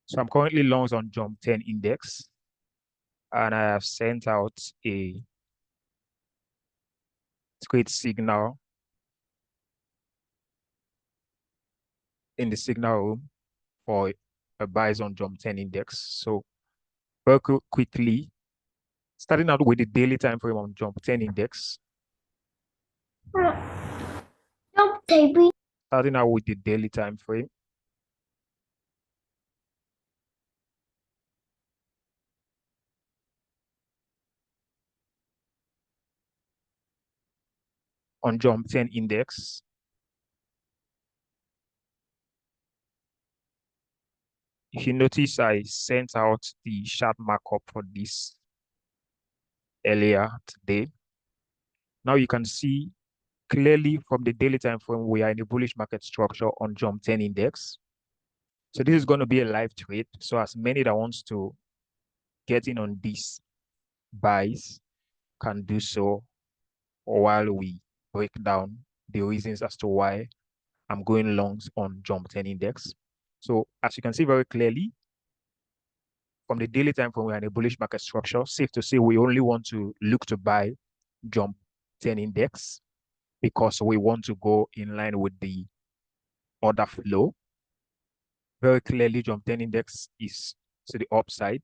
So I'm currently longs on jump 10 index, and I have sent out a trade signal in the signal room for a buys on jump 10 index. So very quickly, starting out with the daily time frame on jump 10 index. Starting out with the daily time frame. On jump 10 index. If you notice, I sent out the chart markup for this earlier today. Now you can see clearly from the daily time frame, we are in a bullish market structure on jump 10 index. So this is going to be a live trade. So as many that wants to get in on these buys can do so while we break down the reasons as to why I'm going longs on jump 10 index. So as you can see very clearly, from the daily time frame, we're in a bullish market structure. Safe to say we only want to look to buy jump 10 index because we want to go in line with the order flow. Very clearly, jump 10 index is to the upside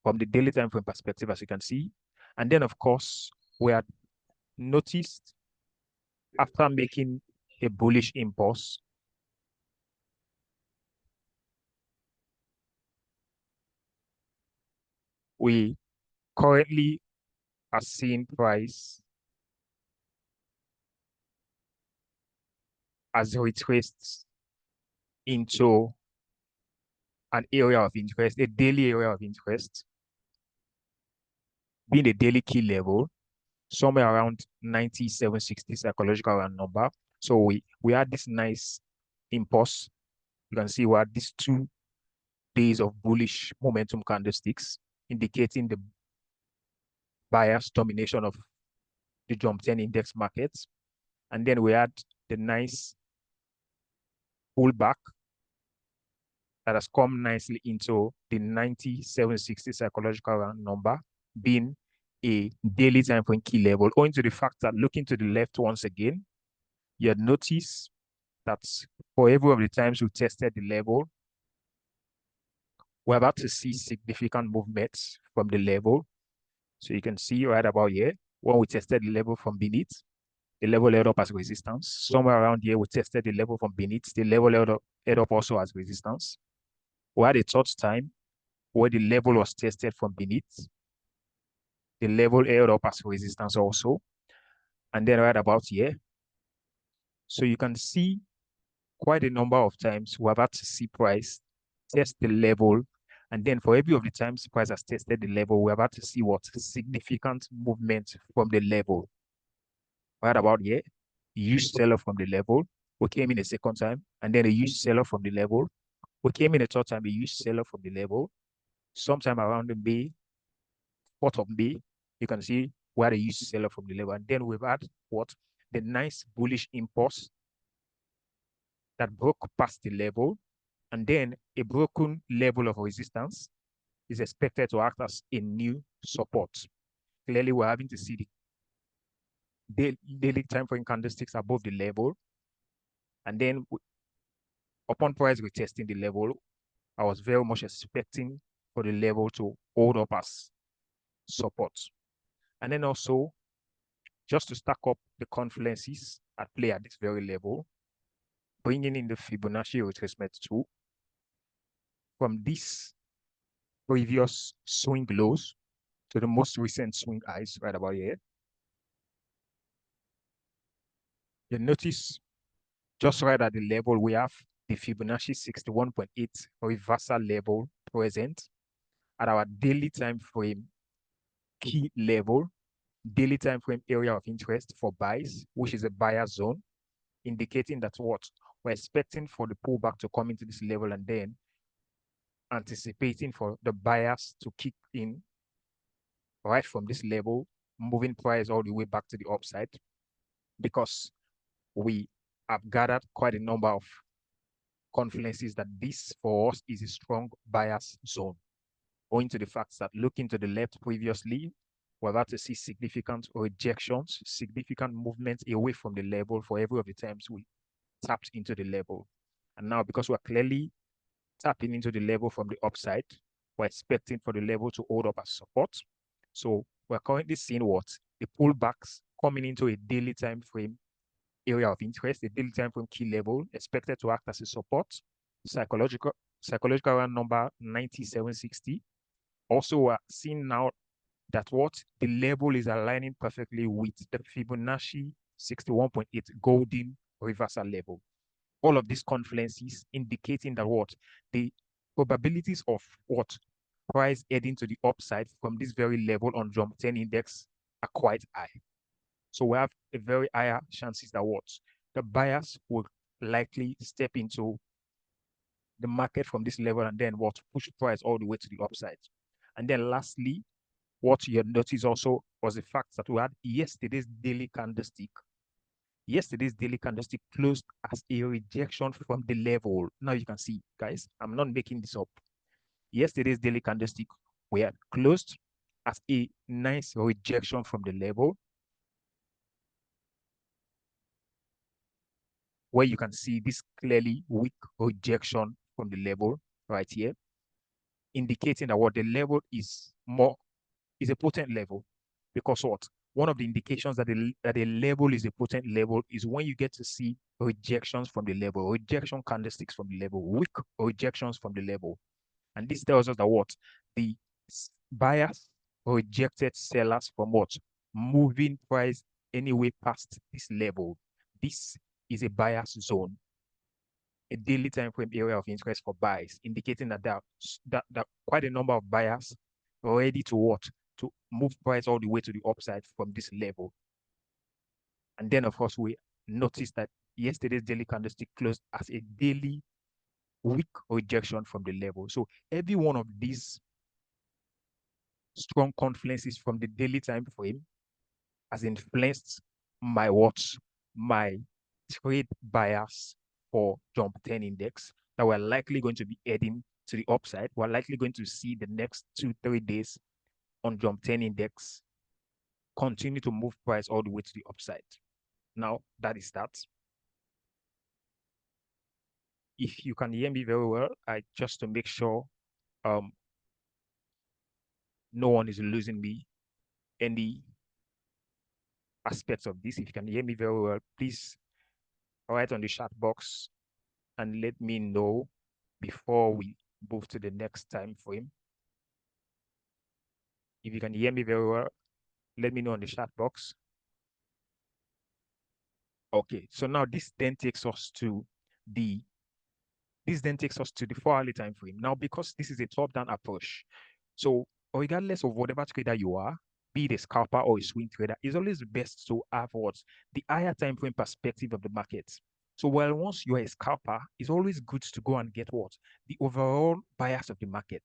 from the daily time frame perspective, as you can see. And then, of course, we had noticed after making a bullish impulse, we currently are seeing price as retraced into an area of interest, a daily area of interest, being a daily key level, somewhere around 9760 psychological round number. So we had this nice impulse. You can see we had these 2 days of bullish momentum candlesticks indicating the buyer's domination of the jump 10 index markets. And then we had the nice pullback that has come nicely into the 9760 psychological round number, being a daily time frame key level, owing to the fact that looking to the left once again, you had noticed that for every of the times we tested the level, we're about to see significant movements from the level. So you can see right about here, when we tested the level from beneath, the level held up as resistance. Somewhere around here, we tested the level from beneath, the level held up also as resistance. We had a third time where the level was tested from beneath, the level held up as resistance also, and then right about here. So you can see quite a number of times we're about to see price test the level, and then for every of the times price has tested the level, we're about to see what significant movement from the level. Right about here, huge seller from the level. We came in a second time, and then a huge seller from the level. We came in a third time, a huge seller from the level. Sometime around the May, 4th of May, you can see where the huge seller from the level. And then we've had what? The nice bullish impulse that broke past the level. And then a broken level of resistance is expected to act as a new support. Clearly, we're having to see the daily time frame candlesticks above the level. And then upon price retesting the level, I was very much expecting for the level to hold up as support. And then also, just to stack up the confluences at play at this very level, bringing in the Fibonacci retracement tool from this previous swing lows to the most recent swing highs right about here. You notice just right at the level, we have the Fibonacci 61.8 reversal level present at our daily time frame key level, daily time frame area of interest for buys, which is a buyer zone, indicating that what we're expecting for the pullback to come into this level and then anticipating for the buyers to kick in right from this level, moving price all the way back to the upside, because we have gathered quite a number of confluences that this for us is a strong bias zone, owing to the fact that looking to the left previously, we're about to see significant rejections, significant movement away from the level for every of the times we tapped into the level. And now, because we're clearly tapping into the level from the upside, we're expecting for the level to hold up as support. So we're currently seeing what? The pullbacks coming into a daily time frame area of interest, a daily time frame key level expected to act as a support. Psychological around number 9760. Also, we're seeing now that what the level is aligning perfectly with the Fibonacci 61.8 golden reversal level. All of these confluences indicating that what the probabilities of what price heading to the upside from this very level on jump 10 index are quite high. So we have a very higher chances that what the buyers will likely step into the market from this level and then what push price all the way to the upside. And then lastly, what you notice also was the fact that we had yesterday's daily candlestick. Yesterday's daily candlestick closed as a rejection from the level. Now you can see, guys, I'm not making this up. Yesterday's daily candlestick were closed as a nice rejection from the level, where you can see this clearly weak rejection from the level right here, indicating that what the level is a potent level. Because what? One of the indications that a level is a potent level is when you get to see rejections from the level, rejection candlesticks from the level, weak rejections from the level. And this tells us that what? The buyers rejected sellers from what? Moving price anyway past this level. This is a bias zone, a daily time frame area of interest for buys, indicating that there are quite a number of buyers ready to what? To move price all the way to the upside from this level. And then, of course, we noticed that yesterday's daily candlestick closed as a daily weak rejection from the level. So every one of these strong confluences from the daily time frame has influenced my watch, my trade bias for jump 10 index that we're likely going to be heading to the upside. We're likely going to see the next 2-3 days on jump 10 index continue to move price all the way to the upside. Now, that is that. If you can hear me very well, just to make sure no one is losing me any aspects of this. If you can hear me very well, please write on the chat box and let me know before we move to the next time frame. If you can hear me very well, let me know in the chat box. Okay, so now this then takes us to the 4-hourly time frame. Now, because this is a top-down approach, so regardless of whatever trader you are, be it a scalper or a swing trader, it's always best to have what the higher time frame perspective of the market. So while once you're a scalper, it's always good to go and get what the overall bias of the market,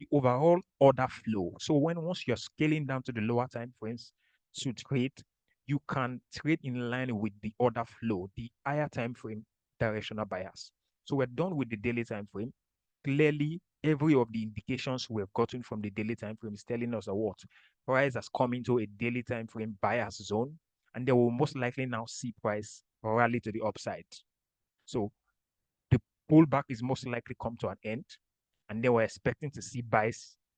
the overall order flow. So once you're scaling down to the lower time frames to trade, you can trade in line with the order flow, the higher time frame directional bias. So we're done with the daily time frame. Clearly, every of the indications we've gotten from the daily time frame is telling us that what price has come into a daily time frame bias zone, and they will most likely now see price rally to the upside. So the pullback is most likely come to an end, and they were expecting to see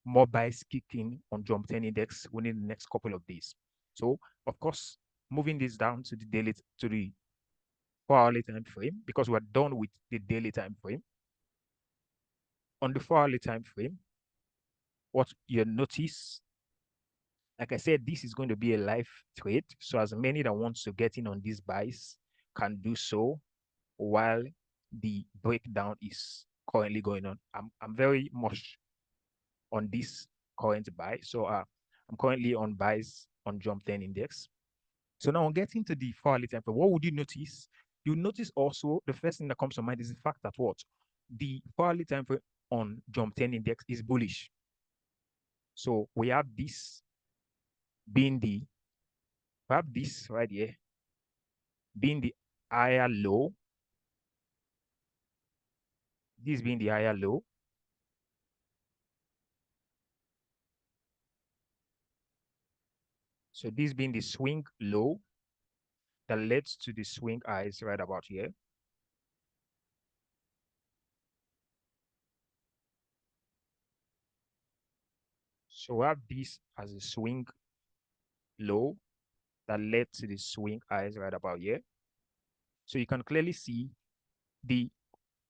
more buys kicking on jump 10 index within the next couple of days. So of course, moving this down to the 4-hourly time frame, because we're done with the daily time frame. On the 4-hourly time frame, what you notice, like I said, this is going to be a live trade. So as many that wants to get in on these buys can do so while the breakdown is currently going on. I'm very much on this current buy. So I'm currently on buys on jump 10 index. So now on getting to the 4-hourly time frame, what would you notice? You notice also the first thing that comes to mind is the fact that what the 4-hourly time frame on jump 10 index is bullish. So we have this being right here being the higher low this being the higher low. So this being the swing low that led to the swing highs right about here. So we have this as a swing low that led to the swing highs right about here. So you can clearly see the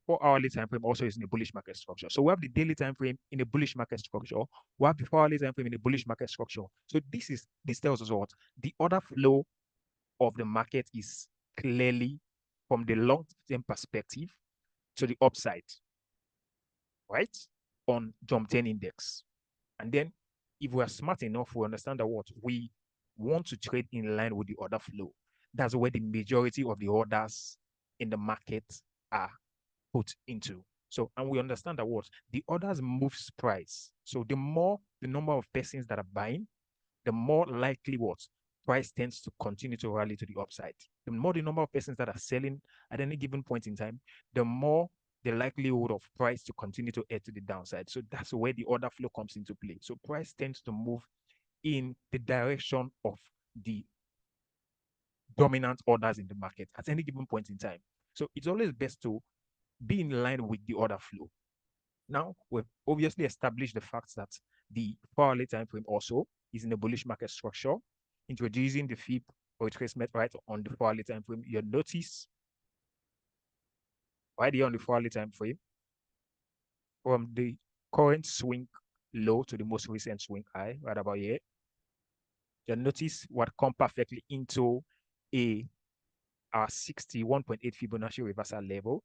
4-hourly time frame also is in a bullish market structure. So we have the daily time frame in a bullish market structure. We have the 4-hourly time frame in a bullish market structure. So this tells us what the order flow of the market is clearly from the long-term perspective to the upside, right? On jump 10 index. And then if we are smart enough, we understand that what we want to trade in line with the order flow. That's where the majority of the orders in the market are put into. So, and we understand that what the orders moves price. So the more the number of persons that are buying, the more likely what price tends to continue to rally to the upside. The more the number of persons that are selling at any given point in time, the more the likelihood of price to continue to head to the downside. So that's where the order flow comes into play. So price tends to move in the direction of the dominant orders in the market at any given point in time. So it's always best to be in line with the order flow. Now, we've obviously established the fact that the 4-hourly time frame also is in a bullish market structure, introducing the FIB retracement right on the 4-hourly time frame. You'll notice right here on the 4-hourly time frame, from the current swing low to the most recent swing high, right about here, you'll notice what come perfectly into a 61.8 Fibonacci reversal level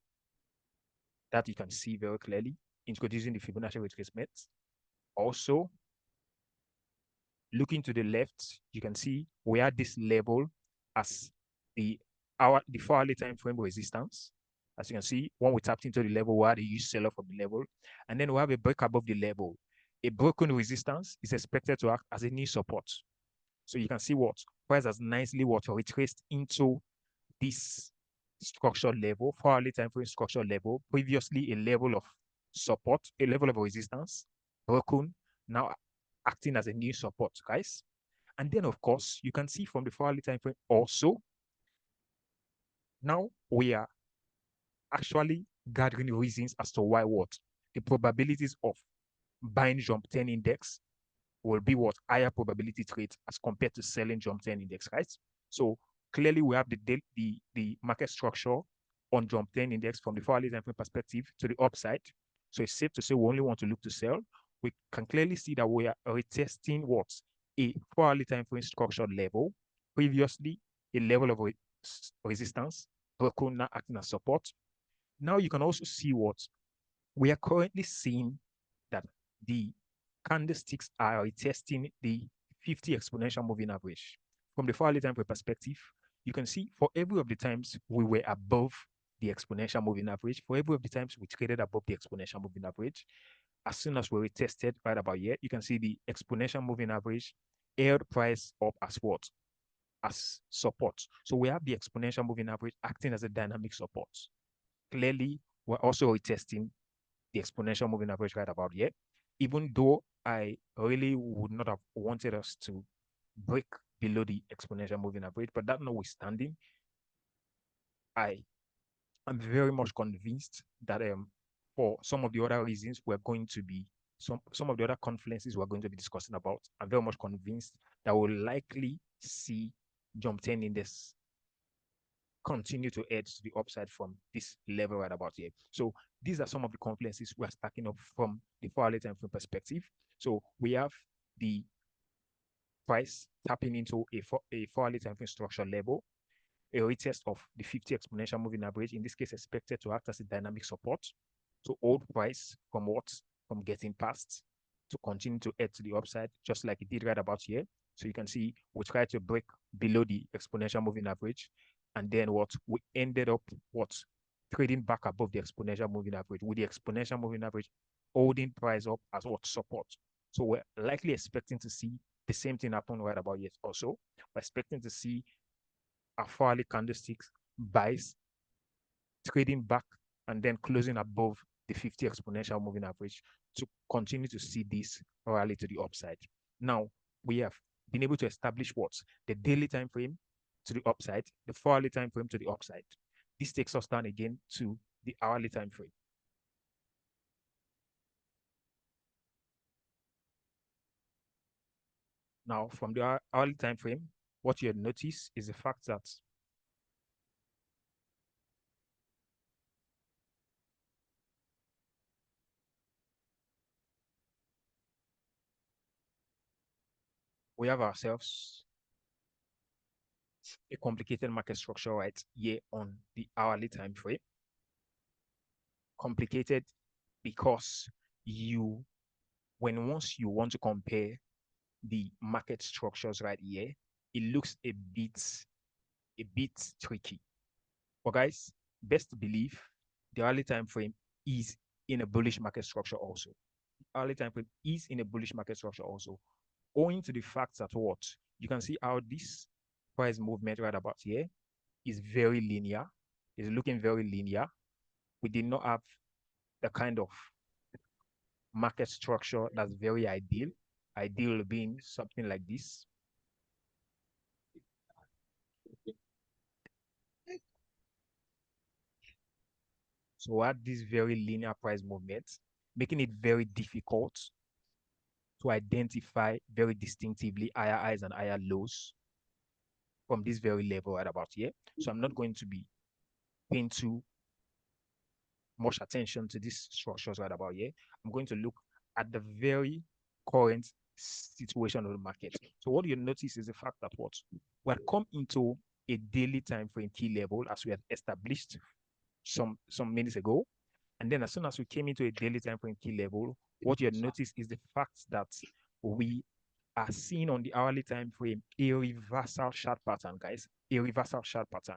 that you can see very clearly, introducing the Fibonacci retracement. Also, looking to the left, you can see we had this level as the 4-hourly time frame resistance. As you can see, when we tapped into the level, we had a huge sell-off of the level, and then we have a break above the level. A broken resistance is expected to act as a new support. So you can see what price has nicely retraced into this structure level, 4-hourly time frame structure level, previously a level of support, a level of resistance, broken, now acting as a new support, guys. And then, of course, you can see from the 4-hourly time frame also, now we are actually gathering reasons as to why what the probabilities of buying jump 10 index will be what higher probability trades as compared to selling jump 10 index, right? So clearly we have the market structure on jump 10 index from the 4-hourly time frame perspective to the upside. So it's safe to say we only want to look to sell. We can clearly see that we are retesting what a 4-hourly time frame structure level, previously a level of resistance, broken, now acting as support. Now you can also see what we are currently seeing, that the candlesticks are retesting the 50 exponential moving average. From the 4-hourly time frame perspective, you can see for every of the times we were above the exponential moving average, for every of the times we traded above the exponential moving average, as soon as we retested right about here, you can see the exponential moving average held price up as what? As support. So we have the exponential moving average acting as a dynamic support. Clearly, we're also retesting the exponential moving average right about here, even though I really would not have wanted us to break below the exponential moving average. But that notwithstanding, I am very much convinced that for some of the other reasons we're going to be, some of the other conferences we're going to be discussing about, I'm very much convinced that we'll likely see jump 10 in this continue to edge to the upside from this level right about here. So these are some of the confluences we're stacking up from the 4-hourly time frame perspective. So we have the price tapping into a 4-hourly time frame structure level, a retest of the 50 exponential moving average, in this case expected to act as a dynamic support to hold price from what? From getting past to continue to head to the upside, just like it did right about here. So you can see we tried to break below the exponential moving average, and then what we ended up trading back above the exponential moving average, with the exponential moving average holding price up as what? Support. So we're likely expecting to see the same thing happen right about here also. We're expecting to see a 4-hourly candlesticks buys trading back and then closing above the 50 exponential moving average to continue to see this rally to the upside. Now, we have been able to establish what? The daily time frame to the upside, the 4-hourly time frame to the upside. This takes us down again to the hourly time frame. Now, from the hourly time frame, what you notice is the fact that we have ourselves a complicated market structure right here on the hourly time frame. Complicated because once you want to compare the market structures right here, it looks a bit tricky. But guys, best to believe the hourly time frame is in a bullish market structure also. The hourly time frame is in a bullish market structure also, owing to the fact that what you can see how this price movement right about here is very linear, is looking very linear. We did not have the kind of market structure that's very ideal. Ideal being something like this. So at this very linear price movement, making it very difficult to identify very distinctively higher highs and higher lows from this very level right about here. So I'm not going to be paying too much attention to these structures right about here. I'm going to look at the very current situation of the market. So what you notice is the fact that what we had come into a daily time frame key level as we had established some minutes ago. And then as soon as we came into a daily time frame key level, what you notice is the fact that we are seeing on the hourly time frame a reversal chart pattern, guys. A reversal chart pattern.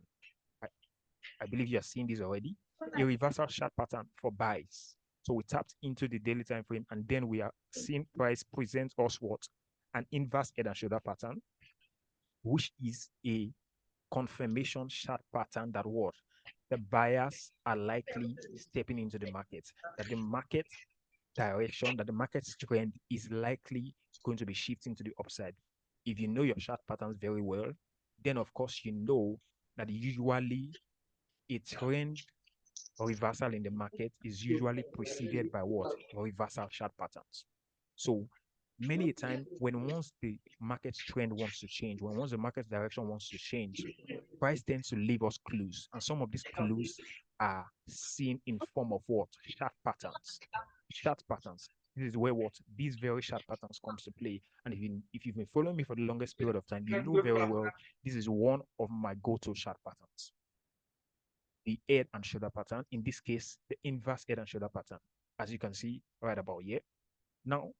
I believe you have seen this already. A reversal chart pattern for buys. So we tapped into the daily time frame, and then we are seeing price present us what? An inverse head and shoulder pattern, which is a confirmation chart pattern that what? The buyers are likely stepping into the market, that the market direction, that the market's trend is likely going to be shifting to the upside. If you know your chart patterns very well, then of course you know that usually a trend reversal in the market is usually preceded by what? Reversal chart patterns. So many a time when once the market trend wants to change, when once the market direction wants to change, price tends to leave us clues. And some of these clues are seen in form of what? Chart patterns. Chart patterns. This is where what these very chart patterns comes to play. And if you've been following me for the longest period of time, you know very well this is one of my go-to chart patterns. The head and shoulder pattern, in this case, the inverse head and shoulder pattern, as you can see right about here. Now,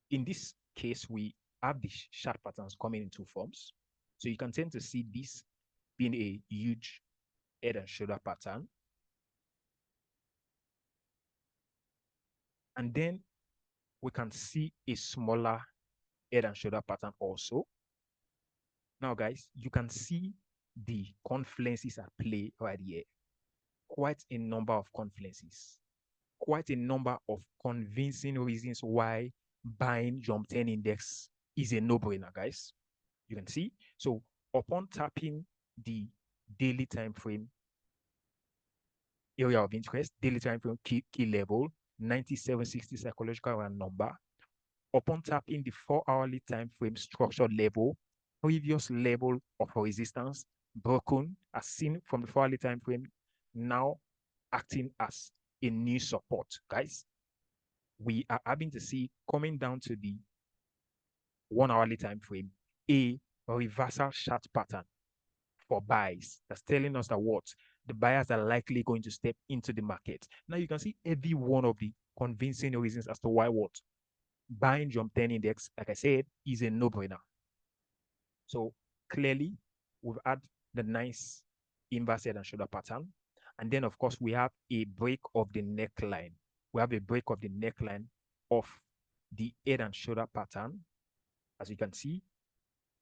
in this case, we have the chart patterns coming in two forms. So you can tend to see this being a huge head and shoulder pattern. And then we can see a smaller head and shoulder pattern also. Now, guys, you can see the confluences at play right here. Quite a number of confluences. Quite a number of convincing reasons why buying Jump 10 index is a no-brainer, guys. You can see. So upon tapping the daily time frame area of interest, daily time frame key level, 9760 psychological round number, upon tapping the 4-hourly time frame structure level, previous level of resistance broken as seen from the 4-hourly time frame, now acting as a new support, guys. We are having to see coming down to the 1-hourly time frame a reversal chart pattern for buys. That's telling us that what the buyers are likely going to step into the market. Now you can see every one of the convincing reasons as to why what buying Jump 10 index, like I said, is a no-brainer. So clearly, we've had the nice inverse head and shoulder pattern. And then, of course, we have a break of the neckline. We have a break of the neckline of the head and shoulder pattern. As you can see,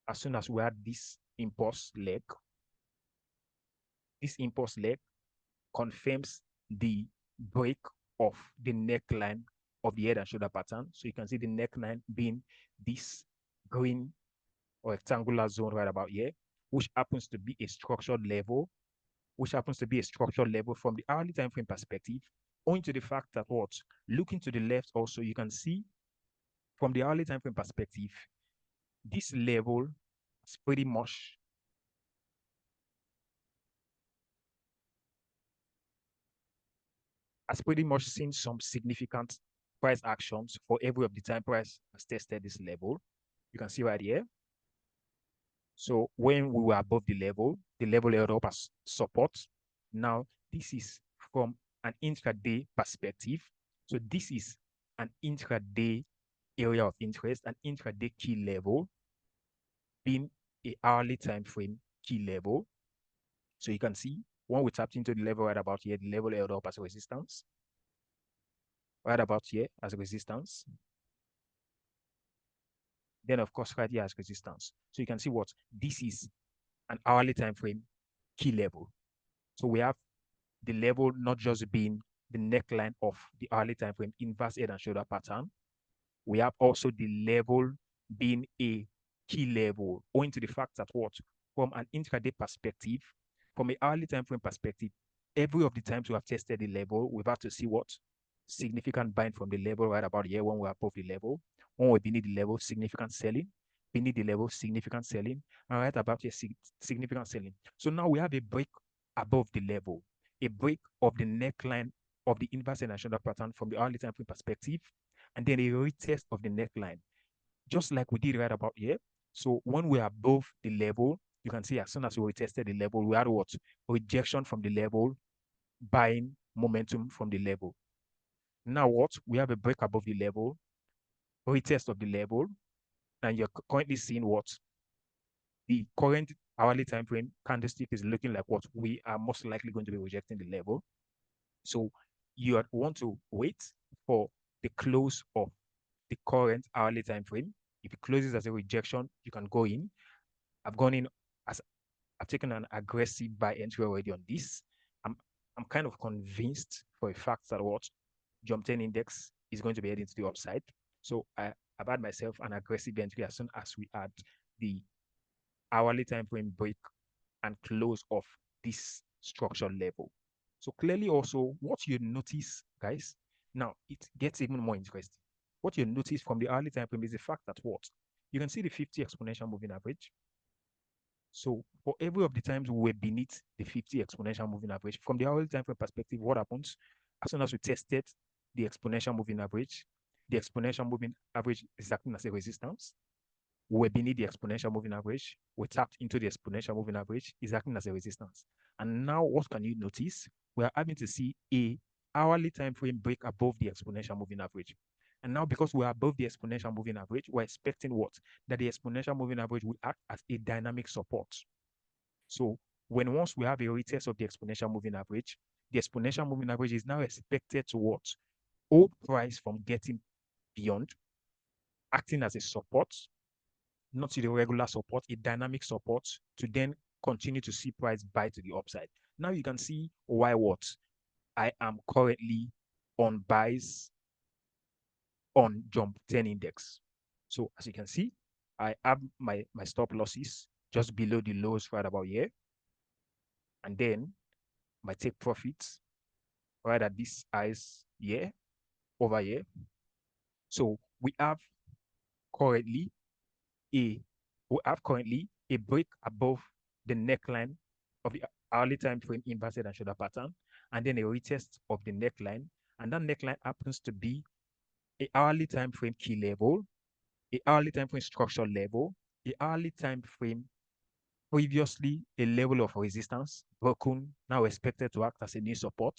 as soon as we had this impulse leg confirms the break of the neckline of the head and shoulder pattern. So you can see the neckline being this green or rectangular zone right about here, which happens to be a structured level, from the hourly time frame perspective, owing to the fact that what, looking to the left also, you can see from the hourly time frame perspective, this level is pretty much seen some significant price actions for every of the time price has tested this level. You can see right here. So when we were above the level held up as support. Now, this is from an intraday perspective. So this is an intraday area of interest, an intraday key level being a hourly time frame key level. So you can see when we tapped into the level right about here, the level held up as resistance. Right about here as resistance. Then of course right here as resistance. So you can see what this is an hourly time frame key level. So we have the level not just being the neckline of the hourly time frame inverse head and shoulder pattern. We have also the level being a key level, owing to the fact that what, from an intraday perspective, from an hourly time frame perspective, every of the times we have tested the level, we've had to see what significant buying from the level right about here when we're above the level. When we're beneath the level, significant selling. Beneath the level, significant selling. And right about here, significant selling. So now we have a break above the level, a break of the neckline of the inverse head and shoulder pattern from the hourly time frame perspective, and then a retest of the neckline, just like we did right about here. So when we're above the level, you can see as soon as we retested the level, we had what? Rejection from the level, buying momentum from the level. Now what? We have a break above the level, retest of the level, and you're currently seeing what? The current hourly time frame candlestick is looking like what? We are most likely going to be rejecting the level. So you want to wait for the close of the current hourly time frame. If it closes as a rejection, you can go in. I've gone in as I've taken an aggressive buy entry already on this. I'm kind of convinced for a fact that what Jump 10 index is going to be heading to the upside. So I've had myself an aggressive entry as soon as we add the hourly time frame break and close of this structure level. So clearly also what you notice, guys, now it gets even more interesting. What you notice from the hourly time frame is the fact that what? You can see the 50 exponential moving average. So for every of the times we were beneath the 50 exponential moving average, from the hourly time frame perspective, what happens? As soon as we tested the exponential moving average, the exponential moving average is acting as a resistance. We were beneath the exponential moving average. We tapped into the exponential moving average, is acting as a resistance. And now what can you notice? We are having to see a hourly time frame break above the exponential moving average. And now because we are above the exponential moving average, we're expecting what? That the exponential moving average will act as a dynamic support. So once we have a retest of the exponential moving average, the exponential moving average is now expected to what? Hold price from getting beyond, acting as a support, not to the regular support, a dynamic support to then continue to see price buy to the upside. Now you can see why what? I am currently on buys on Jump 10 index. So as you can see, I have my stop losses just below the lows right about here. And then my take profits right at this eyes here, over here. So we have currently a break above the neckline of the hourly time frame inverted and shoulder pattern, and then a retest of the neckline. And that neckline happens to be a hourly time frame key level, a hourly time frame structure level, a hourly time frame previously a level of resistance broken, now expected to act as a new support,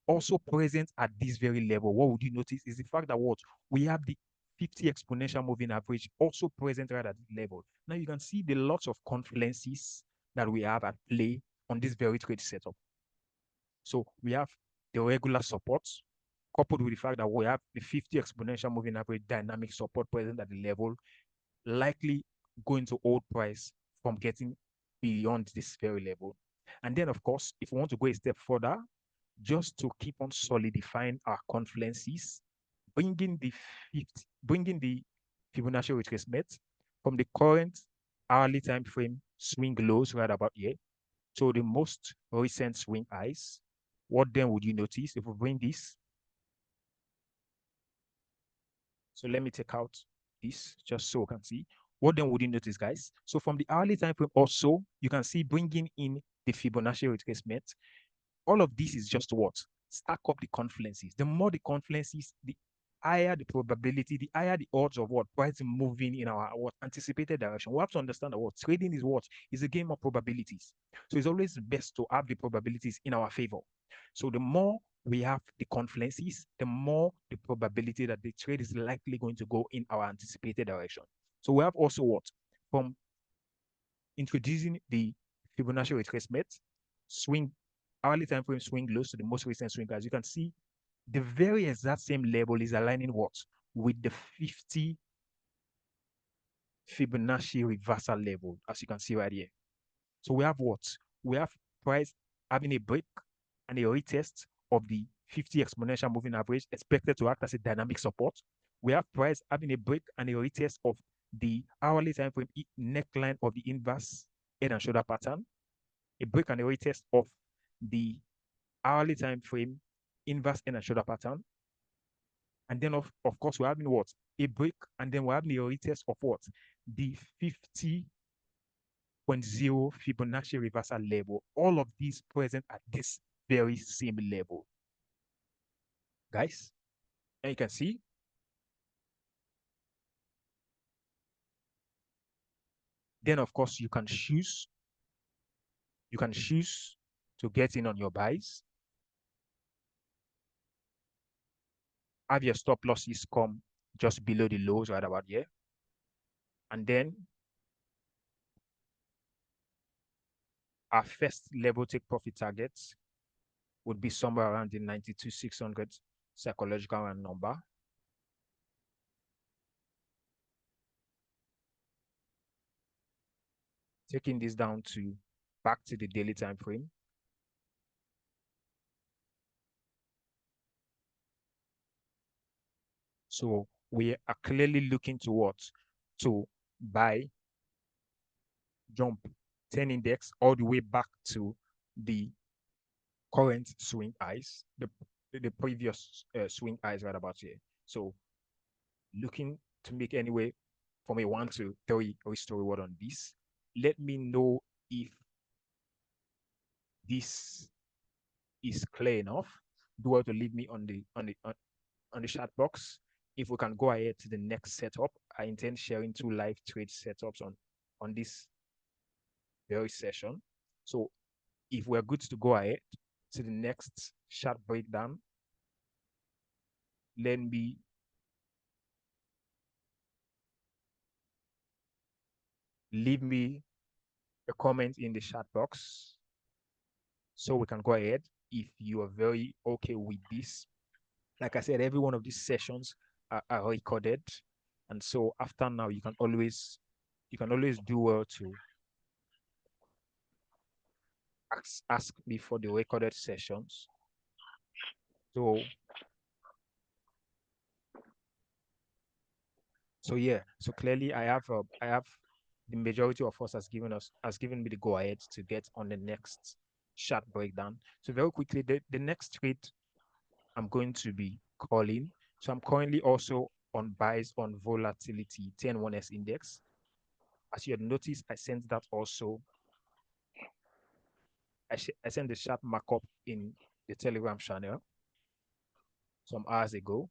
also present at this very level. What would you notice is the fact that what we have the 50 exponential moving average also present right at the level. Now you can see the lots of confluences that we have at play on this very trade setup. So we have the regular support coupled with the fact that we have the 50 exponential moving average dynamic support present at the level, likely going to hold price from getting beyond this very level. And then, of course, if we want to go a step further, just to keep on solidifying our confluences, bringing the Fibonacci retracement from the current hourly time frame swing lows right about here to the most recent swing highs. What then would you notice if we bring this? So let me take out this just so we can see. What then would you notice, guys? So from the hourly time frame also, you can see bringing in the Fibonacci retracement. All of this is just what? Stack up the confluences. The more the confluences, the higher the probability, the higher the odds of what price moving in our what anticipated direction. We have to understand that what trading is what is a game of probabilities. So it's always best to have the probabilities in our favor. So the more we have the confluences, the more the probability that the trade is likely going to go in our anticipated direction. So we have also what from introducing the Fibonacci retracement, swing hourly time frame swing lows to the most recent swing highs. You can see the very exact same level is aligning what with the 50 Fibonacci reversal level, as you can see right here. So we have what? We have price having a break and a retest of the 50 exponential moving average expected to act as a dynamic support. We have price having a break and a retest of the hourly time frame neckline of the inverse head and shoulder pattern, a break and a retest of the hourly time frame inverse head and shoulder pattern. And then of course we're having what? A break, and then we're having a retest of what? The 50.0 Fibonacci reversal level. All of these present at this very same level. Guys, and you can see then of course you can choose to get in on your buys, have your stop losses come just below the lows right about here, and then our first level take profit targets would be somewhere around the 92,600 psychological round number. Taking this down to back to the daily time frame. So we are clearly looking to what? To buy, jump 10 index all the way back to the current swing highs, the previous swing highs right about here. So looking to make anyway from a 1 to 3 risk to reward on this. Let me know if this is clear enough. Do want to leave me on the chat box. If we can go ahead to the next setup, I intend sharing 2 live trade setups on this very session. So if we're good to go ahead to the next chart breakdown, let me leave me a comment in the chat box so we can go ahead if you are very okay with this. Like I said, every one of these sessions are recorded, and so after now you can always do well to ask me for the recorded sessions. So yeah, so clearly I have the majority of us has given me the go ahead to get on the next chart breakdown. So very quickly, the next trade I'm going to be calling. So I'm currently also on buys on volatility 10-1S index. As you had noticed, I sent that also. I sent the chart markup in the Telegram channel some hours ago.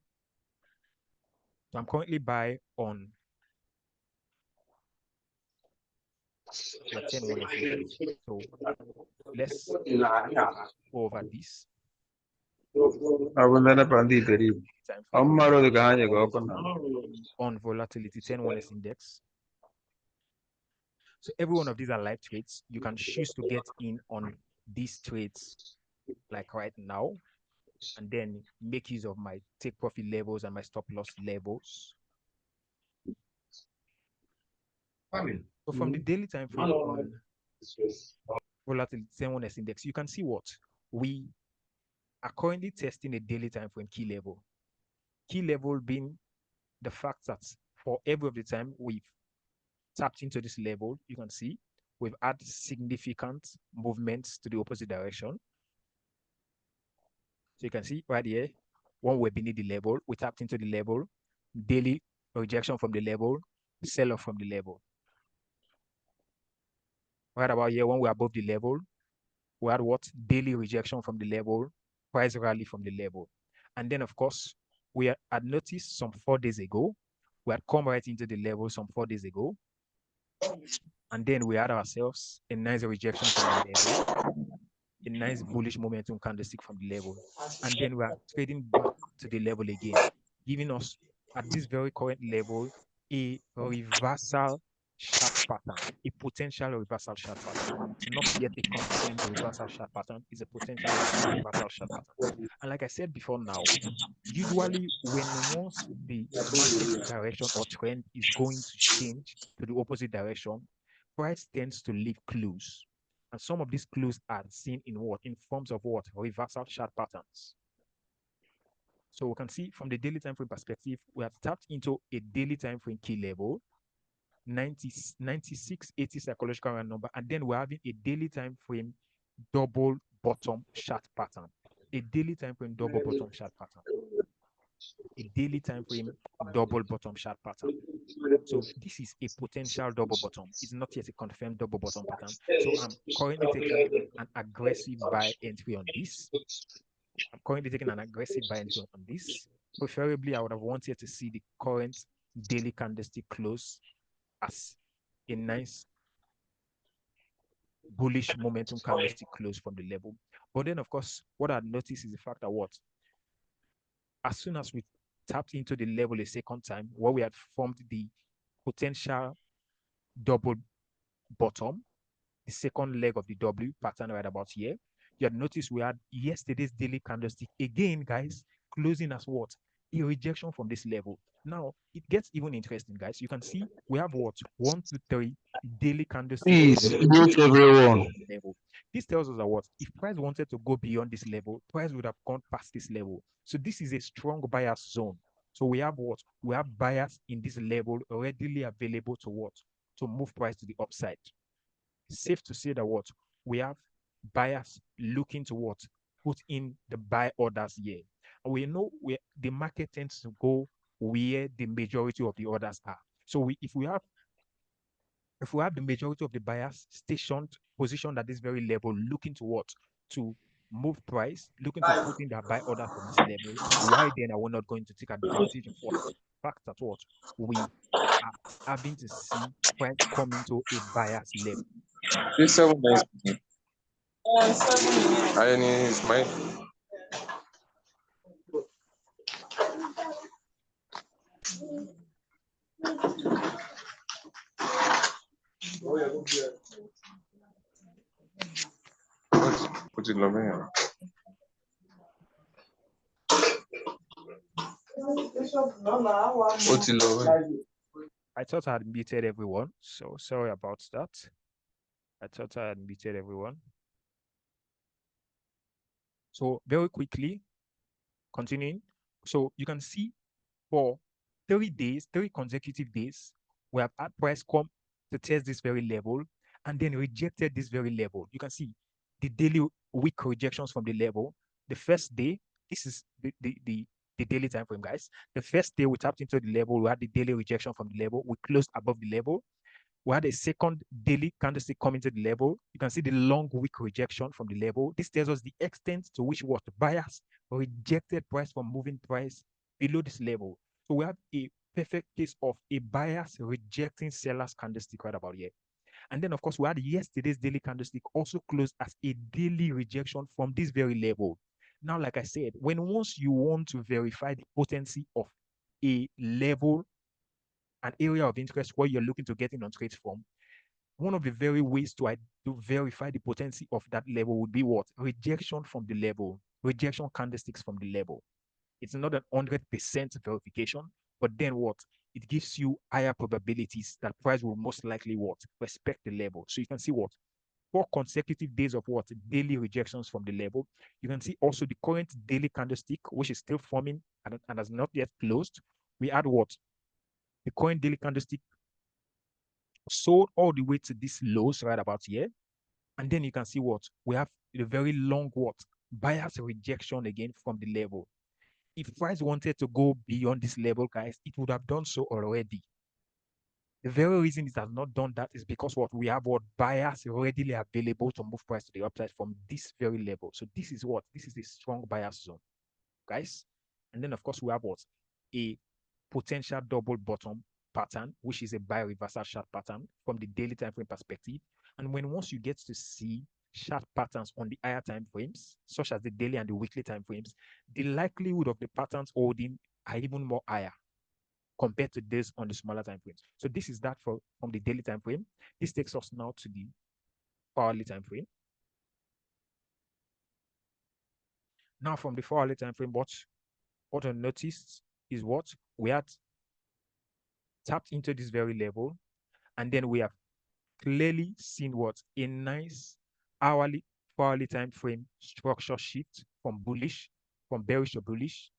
So I'm currently buy on the 10-1S index. So let's go over this. On volatility 10-1S index. So every one of these are live trades. You can choose to get in on these trades like right now, and then make use of my take profit levels and my stop loss levels. So from the daily time frame on volatility 10-1S index, you can see what we are currently testing a daily time frame key level. Key level being the fact that for every of the time we've tapped into this level, you can see we've had significant movements to the opposite direction. So you can see right here, when we're beneath the level, we tapped into the level, daily rejection from the level, sell off from the level. Right about here, when we're above the level, we had what? Daily rejection from the level, price rally from the level. And then, of course, we had noticed some 4 days ago, we had come right into the level some 4 days ago. And then we had ourselves a nice rejection from the level, a nice bullish momentum candlestick from the level. And then we are trading back to the level again, giving us at this very current level a reversal chart pattern, a potential reversal chart pattern. It's not yet a confirmed reversal chart pattern, it's a potential reversal chart pattern. And like I said before now, usually when once the market direction or trend is going to change to the opposite direction, price tends to leave clues. And some of these clues are seen in what? In forms of what? Reversal chart patterns. So we can see from the daily time frame perspective, we have tapped into a daily time frame key level, 9680 psychological round number, and then we're having a daily time frame double bottom chart pattern. A daily time frame double bottom chart pattern. A daily time frame double bottom chart pattern. So this is a potential double bottom. It's not yet a confirmed double bottom pattern. So I'm currently taking an aggressive buy entry on this. I'm currently taking an aggressive buy entry on this. Preferably, I would have wanted to see the current daily candlestick close as a nice bullish momentum candlestick close from the level. But then, of course, what I noticed is the fact that what? As soon as we tapped into the level a second time, where we had formed the potential double bottom, the second leg of the W pattern right about here, you had noticed we had yesterday's daily candlestick again, guys, closing as what? A rejection from this level. Now, it gets even interesting, guys. You can see we have what? 1, 2, 3 daily candlestick Please mute everyone. level. This tells us that what? If price wanted to go beyond this level, price would have gone past this level. So this is a strong bias zone. So we have what? We have bias in this level readily available to what? To move price to the upside. Safe to say that what? We have buyers looking to what? Put in the buy orders here. And we know where the market tends to go where the majority of the orders are. So if we have the majority of the buyers stationed, positioned at this very level, looking to what? To move price, looking to put in their buy order from this level, why then are we not going to take advantage of what? The fact that what? We are having to see price come into a buyer's level. This 7 is Irony is mine. Put it over here. Put it over. I thought I had muted everyone, so sorry about that. I thought I had muted everyone. So very quickly, continuing. So you can see for 3 days, 3 consecutive days, we have had price come to test this very level and then rejected this very level. You can see the daily weak rejections from the level. The first day, this is the daily time frame, guys. The first day we tapped into the level, we had the daily rejection from the level. We closed above the level. We had a second daily candlestick coming to the level. You can see the long weak rejection from the level. This tells us the extent to which what buyers rejected price from moving price below this level. So we have a perfect case of a buyers rejecting sellers candlestick right about here. And then, of course, we had yesterday's daily candlestick also closed as a daily rejection from this very level. Now, like I said, once you want to verify the potency of a level, an area of interest where you're looking to get in on trades from, one of the very ways to verify the potency of that level would be what? Rejection from the level, rejection candlesticks from the level. It's not an 100% verification, but then what? It gives you higher probabilities that price will most likely what? Respect the level. So you can see what? 4 consecutive days of what? Daily rejections from the level. You can see also the current daily candlestick, which is still forming and has not yet closed. We had what? The current daily candlestick sold all the way to this lows right about here. And then you can see what? We have a very long what? Buyer's rejection again from the level. If price wanted to go beyond this level, guys, it would have done so already. The very reason it has not done that is because what we have what buyers readily available to move price to the upside from this very level. So this is what? This is a strong buyer's zone, guys. And then of course we have what? A potential double bottom pattern, which is a buy reversal chart pattern from the daily time frame perspective. And when once you get to see chart patterns on the higher time frames, such as the daily and the weekly time frames, the likelihood of the patterns holding are even more higher compared to this on the smaller time frames. So this is that for from the daily time frame. This takes us now to the hourly time frame. Now from the 4 hourly time frame, what I noticed is what we had tapped into this very level, and then we have clearly seen what a nice hourly 4 hourly time frame structure shift from bearish to bullish.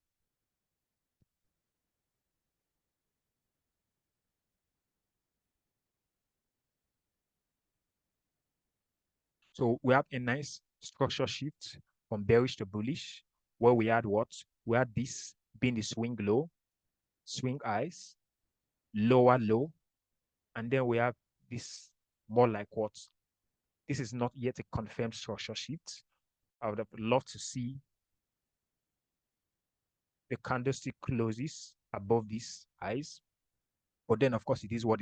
So we have a nice structure shift from bearish to bullish, where we had what? We had this being the swing low, swing highs, lower low, and then we have this more like what? This is not yet a confirmed structure shift. I would have loved to see the candlestick closes above these highs, but then of course it is what